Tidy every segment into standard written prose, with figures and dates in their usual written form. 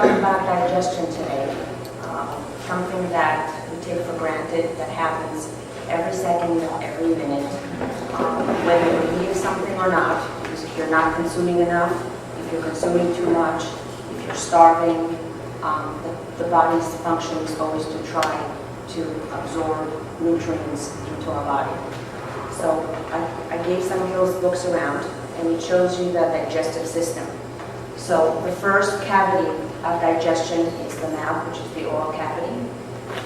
talk about digestion today. Something that we take for granted that happens every second, every minute. Whether you're eating something or not, because if you're not consuming enough, if you're consuming too much, if you're starving, the body's function is always to try to absorb nutrients into our body. So I gave some of those books around, and it shows you the digestive system. So the first cavity of digestion is the mouth, which is the oral cavity.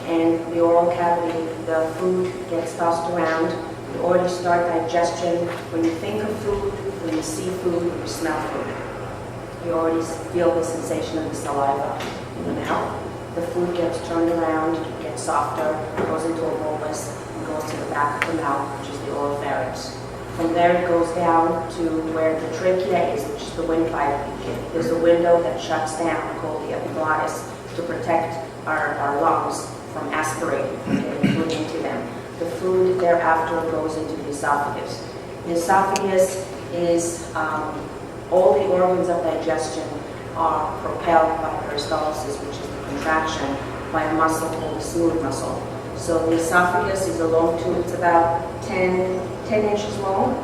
And the oral cavity, the food gets tossed around. You already start digestion when you think of food, when you see food, when you smell food. You already feel the sensation of the saliva in the mouth. The food gets turned around, gets softer, goes into a bolus, and goes to the back of the mouth, which is the oropharynx. From there it goes down to where the trachea is, which is the windpipe. There's a window that shuts down called the epiglottis to protect our lungs from aspirating, getting food into them. The food thereafter goes into the esophagus. The esophagus is all the organs of digestion are propelled by peristalsis, which is the contraction by a muscle called the smooth muscle. So the esophagus is a long tube. It's about 10 inches long,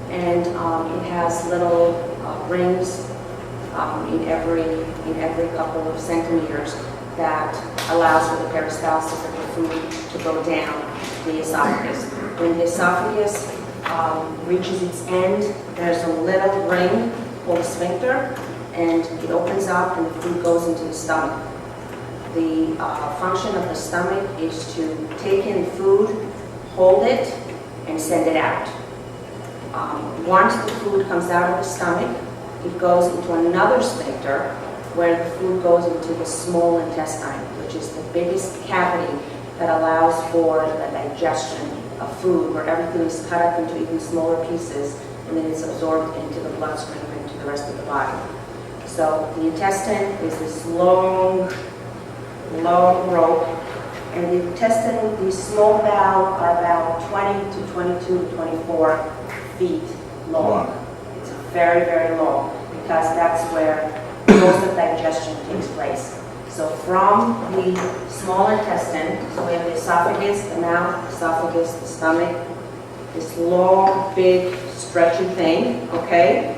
and it has little rings in every couple of centimeters that allows for the peristalsis of the food to go down the esophagus. When the esophagus reaches its end, there's a little ring called a sphincter, and it opens up and the food goes into the stomach. The function of the stomach is to take in food, hold it, and send it out. Once the food comes out of the stomach, it goes into another sphincter where the food goes into the small intestine, which is the biggest cavity that allows for the digestion of food, where everything is cut up into even smaller pieces and then it's absorbed into the bloodstream and into the rest of the body. So the intestine is this long rope, and the intestine, the small bowel, are about 20 to 22 to 24 feet long. It's very, very long, because that's where most of digestion takes place. So from the small intestine, so we have the esophagus, the mouth, esophagus, the stomach, this long, big, stretchy thing, okay?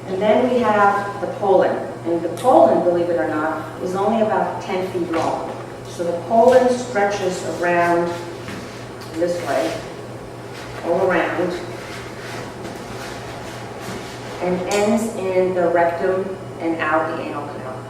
And then we have the colon. And the colon, believe it or not, is only about 10 feet long. So the colon stretches around this way, all around, and ends in the rectum and out the anal canal.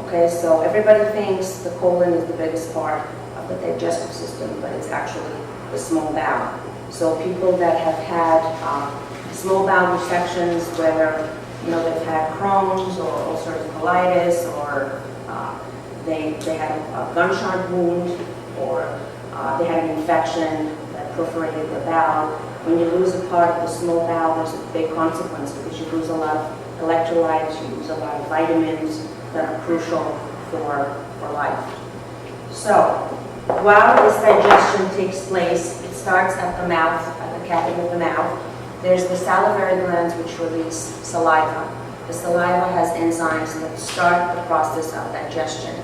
Okay, so everybody thinks the colon is the biggest part of the digestive system, but it's actually the small bowel. So people that have had small bowel resections, whether they've had Crohn's or ulcerative colitis, or they had a gunshot wound, or they had an infection that perforated the bowel. When you lose a part of the small bowel, there's a big consequence, because you lose a lot of electrolytes, you lose a lot of vitamins that are crucial for life. So while this digestion takes place, it starts at the mouth, at the cavity of the mouth. There's the salivary glands, which release saliva. The saliva has enzymes that start the process of digestion.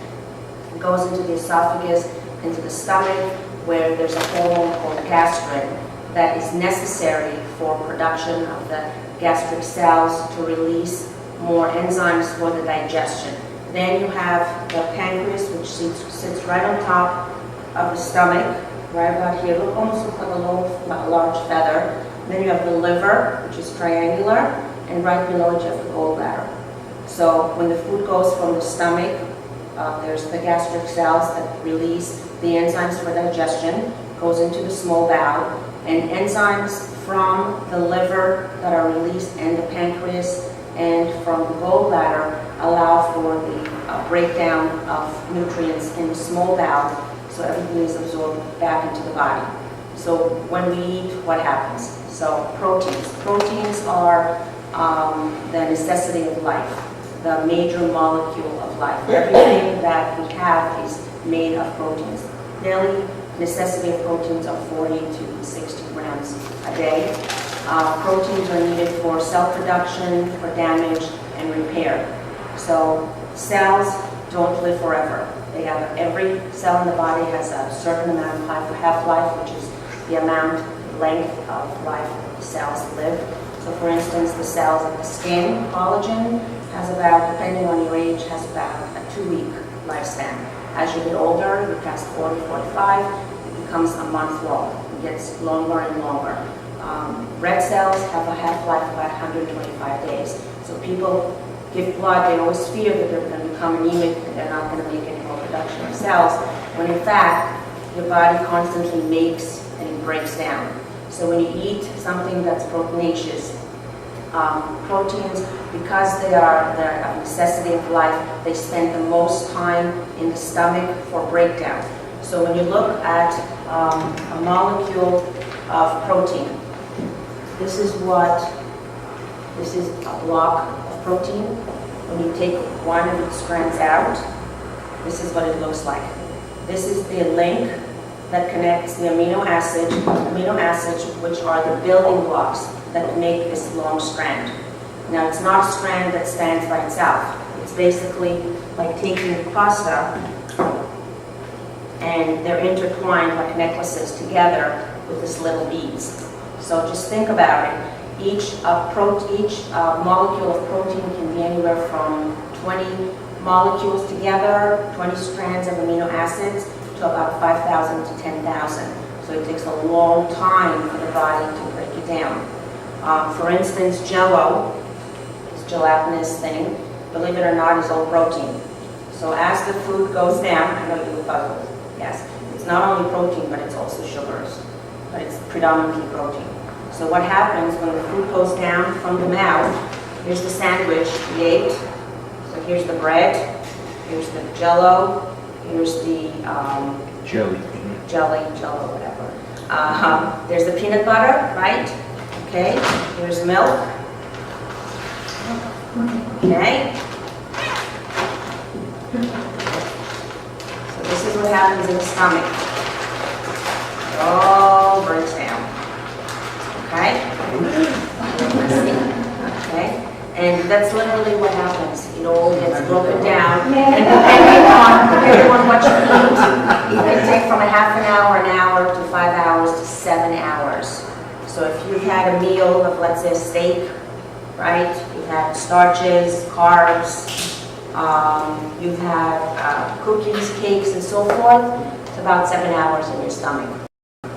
It goes into the esophagus, into the stomach, where there's a hormone called gastrin that is necessary for production of the gastric cells to release more enzymes for the digestion. Then you have the pancreas, which sits right on top of the stomach, right about here. It almost looks like a large feather. Then you have the liver, which is triangular, and right below it you have the gallbladder. So when the food goes from the stomach, there's the gastric cells that release the enzymes for digestion, goes into the small bowel, and enzymes from the liver that are released, and the pancreas, and from the gallbladder allow for the breakdown of nutrients in the small bowel, so everything is absorbed back into the body. So when we eat, what happens? So proteins. Proteins are the necessity of life, the major molecule of life. Everything that we have is made of proteins. Daily necessity of proteins are 40 to 60 grams a day. Proteins are needed for cell production, for damage, and repair. So cells don't live forever. They have, every cell in the body has a certain amount of half-life, which is the amount, length of life the cells live. So for instance, the cells of the skin, collagen, has about, depending on your age, has about a 2-week lifespan. As you get older, you pass 40, 45, it becomes a month long. It gets longer and longer. Red cells have a half-life of about 125 days. So people give blood, they always fear that they're going to become anemic and they're not going to make any more production of cells, when in fact, your body constantly makes and it breaks down. So when you eat something that's proteinaceous, proteins, because they are a necessity of life, they spend the most time in the stomach for breakdown. So when you look at a molecule of protein, this is a block of protein. When you take one of its strands out, this is what it looks like. This is the link that connects the amino acids, which are the building blocks that make this long strand. Now, it's not a strand that stands by itself. It's basically like taking pasta and they're intertwined like necklaces together with these little beads. So just think about it. Each molecule of protein can be anywhere from 20 molecules together, 20 strands of amino acids, to about 5,000 to 10,000. So it takes a long time for the body to break it down. For instance, Jell-O, this gelatinous thing, believe it or not, is all protein. So as the food goes down, I know you were puzzled, yes, it's not only protein, but it's also sugars, but it's predominantly protein. So what happens when the food goes down from the mouth, here's the sandwich we ate, so here's the bread, here's the Jell-O, here's the Jello, whatever. There's the peanut butter, right? Okay, here's milk. Okay. So this is what happens in the stomach. It all breaks down. Okay? Okay? And that's literally what happens. It all gets broken down. And depending on what you eat, it can take from a half an hour to 5 hours to 7 hours. So if you've had a meal of, let's say, a steak, right? You've had starches, carbs, you've had cookies, cakes, and so forth, it's about 7 hours in your stomach.